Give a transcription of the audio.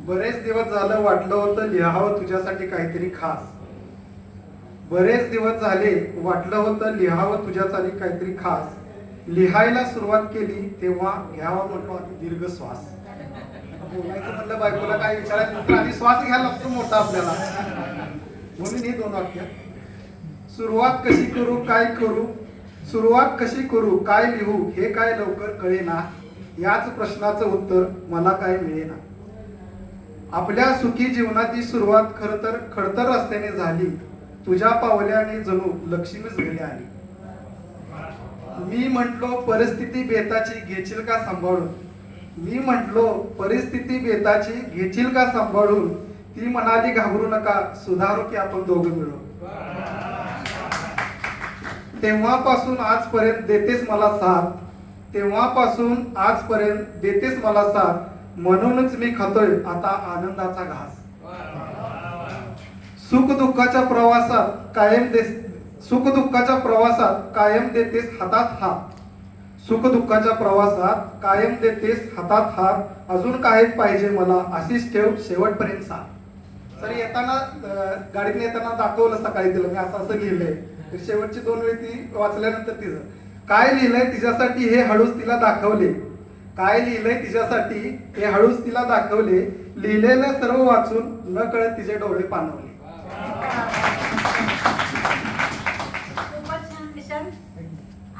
बरेच दिवस झालं वाटलं होतं लिहावं तुझ्यासाठी काहीतरी खास. बरेच दिवस झाले वाटलं होतं लिहावं तुझ्यासाठी काहीतरी खास. लिहायला सुरुवात केली तेव्हा घ्यावा म्हटलं आधी दीर्घ श्वास. बोलायचं म्हणलं बायकोला काय विचारायचं तर आधी श्वास घ्यायला लागतो मोठा आपल्याला. म्हणून ही 2 वाक्य. सुरुवात कशी करू काय करू, सुरुवात कशी करू काय लिहू हे काय लवकर कळेना. याच प्रश्नाचं उत्तर मला काय मिळेना. आपल्या सुखी जीवनाची सुरुवात खडतर रस्त्याने झाली. तुझ्या पावल्याने जणू लक्ष्मीच घरी आली. मी म्हटलो परिस्थिती बेताची घेशील का सांभाळून. मी म्हटलो परिस्थिती बेताची घेशील का सांभाळून. ती म्हणाली घाबरू नका सुधारू की आपण दोघं मिळून. तेव्हापासून आजपर्यंत देतेस मला साथ. तेव्हापासून आजपर्यंत देतेस मला साथ. म्हणूनच मी खातोय आता आनंदाचा घास. सुख दुःखाच्या प्रवासात कायम देतेस हातात हात. सुख दुःखाच्या प्रवासात कायम देतेस हातात हात. अजून काय पाहिजे मला अशीच ठेव शेवटपर्यंत साथ. सर येताना गाडीत येताना दाखवलं सकाळी तिला मी असं लिहिलंय. शेवटची 2 वेळी ती वाचल्यानंतर तिचं काय लिहिलंय तिच्यासाठी हे हळूच तिला दाखवले. काय लिहिलंय तिच्यासाठी हे हळूच तिला दाखवले. लिहिलेलं सर्व वाचून न कळत तिचे डोळे पाणवले.